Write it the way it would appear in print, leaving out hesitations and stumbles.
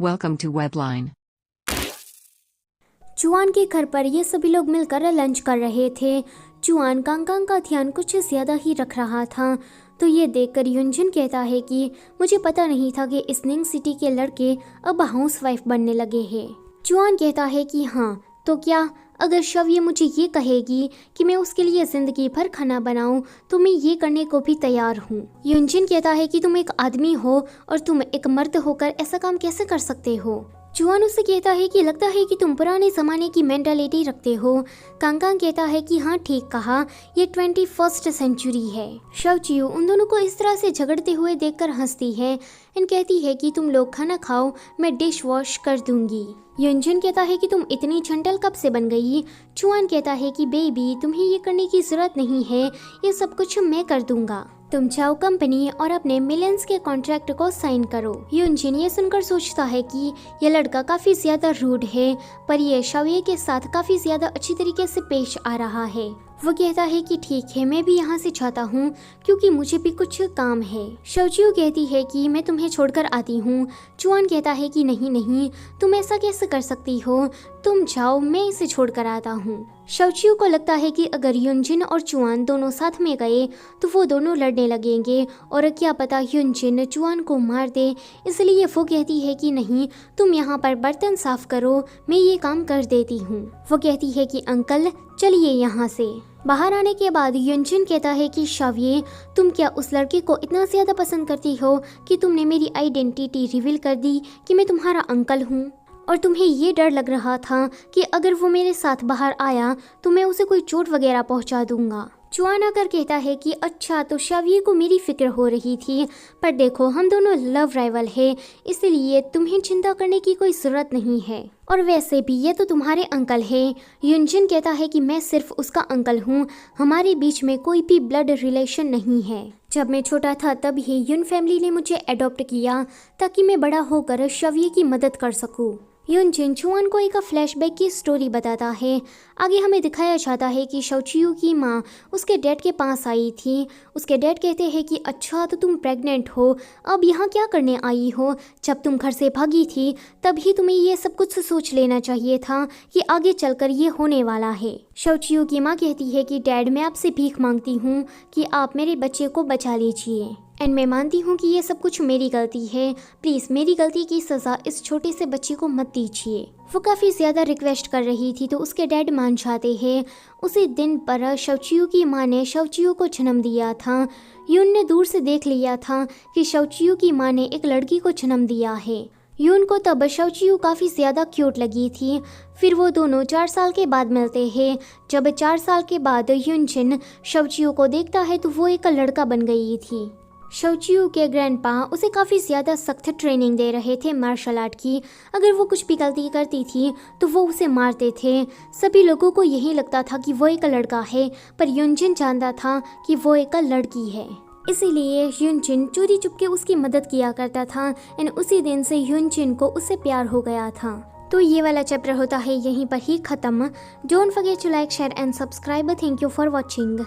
Welcome to Webline. चुआन के घर पर ये सभी लोग मिलकर लंच कर रहे थे। चुआन कांगकांग का ध्यान कुछ ज़्यादा ही रख रहा था। तो ये देखकर युनजिन कहता है कि मुझे पता नहीं था कि स्निंग सिटी के लड़के अब हाउसवाइफ बनने लगे हैं। चुआन कहता है कि हाँ, तो क्या अगर शव्य मुझे ये कहेगी कि मैं उसके लिए ज़िंदगी भर खाना बनाऊं तो मैं ये करने को भी तैयार हूँ। युनजिन कहता है कि तुम एक आदमी हो और तुम एक मर्द होकर ऐसा काम कैसे कर सकते हो। चुआन उससे कहता है कि लगता है कि तुम पुराने ज़माने की मेंटालिटी रखते हो। कांगकांग कहता है कि हाँ, ठीक कहा, ये 21st सेंचुरी है। शवचियो उन दोनों को इस तरह से झगड़ते हुए देखकर हंसती है एंड कहती है कि तुम लोग खाना खाओ, मैं डिश वॉश कर दूंगी। युनजिन कहता है कि तुम इतनी छंटल कब से बन गई। चुआन कहता है कि बेबी, तुम्हें ये करने की जरूरत नहीं है, ये सब कुछ मैं कर दूंगा। तुम जाओ कंपनी और अपने मिलियंस के कॉन्ट्रैक्ट को साइन करो। युनजिन ये सुनकर सोचता है कि यह लड़का काफी ज्यादा रूड है, पर यह शव्य के साथ काफी ज्यादा अच्छी तरीके से पेश आ रहा है। वो कहता है कि ठीक है, मैं भी यहाँ से जाता हूँ क्योंकि मुझे भी कुछ काम है। शवचियो कहती है कि मैं तुम्हें छोड़कर आती हूँ। चुआन कहता है कि नहीं नहीं, तुम ऐसा कैसे कर सकती हो, तुम जाओ, मैं इसे छोड़कर आता हूँ। शवचियो को लगता है कि अगर युनजिन और चुआन दोनों साथ में गए तो वो दोनों लड़ने लगेंगे और क्या पता युनजिन चुआन को मार दे, इसलिए वो कहती है कि नहीं, तुम यहाँ पर बर्तन साफ करो, मैं ये काम कर देती हूँ। वो कहती है कि अंकल चलिए यहाँ से। बाहर आने के बाद युनजिन कहता है कि शव्य, तुम क्या उस लड़के को इतना ज़्यादा पसंद करती हो कि तुमने मेरी आइडेंटिटी रिवील कर दी कि मैं तुम्हारा अंकल हूँ, और तुम्हें ये डर लग रहा था कि अगर वो मेरे साथ बाहर आया तो मैं उसे कोई चोट वगैरह पहुँचा दूंगा। चुआन आकर कहता है कि अच्छा, तो शव्य को मेरी फिक्र हो रही थी, पर देखो हम दोनों लव राइवल है, इसलिए तुम्हें चिंता करने की कोई ज़रूरत नहीं है, और वैसे भी ये तो तुम्हारे अंकल है। युनजिन कहता है कि मैं सिर्फ उसका अंकल हूँ, हमारे बीच में कोई भी ब्लड रिलेशन नहीं है। जब मैं छोटा था तब ही युन फैमिली ने मुझे अडॉप्ट किया ताकि मैं बड़ा होकर शव्य की मदद कर सकूँ। युनजिन चुआन को एक फ्लैशबैक की स्टोरी बताता है। आगे हमें दिखाया जाता है कि शवचियो की माँ उसके डैड के पास आई थी। उसके डैड कहते हैं कि अच्छा, तो तुम प्रेग्नेंट हो, अब यहाँ क्या करने आई हो, जब तुम घर से भागी थी तभी तुम्हें ये सब कुछ सोच लेना चाहिए था कि आगे चलकर ये होने वाला है। शवचियो की माँ कहती है कि डैड, मैं आपसे भीख मांगती हूँ कि आप मेरे बच्चे को बचा लीजिए, एंड मैं मानती हूँ कि ये सब कुछ मेरी गलती है, प्लीज़ मेरी गलती की सज़ा इस छोटे से बच्चे को मत दीजिए। वो काफ़ी ज़्यादा रिक्वेस्ट कर रही थी तो उसके डैड मान जाते हैं। उसी दिन पर शवचियो की माँ ने शवचियो को जन्म दिया था। युन ने दूर से देख लिया था कि शवचियो की माँ ने एक लड़की को जन्म दिया है। युन को तब शवचियो काफ़ी ज़्यादा क्यूट लगी थी। फिर वो दोनों 4 साल के बाद मिलते हैं। जब 4 साल के बाद युनजिन शवचियो को देखता है तो वो एक लड़का बन गई थी। शवचियो के ग्रैंडपा उसे काफ़ी ज़्यादा सख्त ट्रेनिंग दे रहे थे मार्शल आर्ट की। अगर वो कुछ भी गलती करती थी तो वो उसे मारते थे। सभी लोगों को यही लगता था कि वो एक लड़का है, पर युनजिन जानता था कि वो एक लड़की है, इसीलिए युनजिन चोरी चुपके उसकी मदद किया करता था एंड उसी दिन से युनजिन को उससे प्यार हो गया था। तो ये वाला चैप्टर होता है यहीं पर ही ख़त्म। Don't forget to like, share and subscribe. Thank you for watching.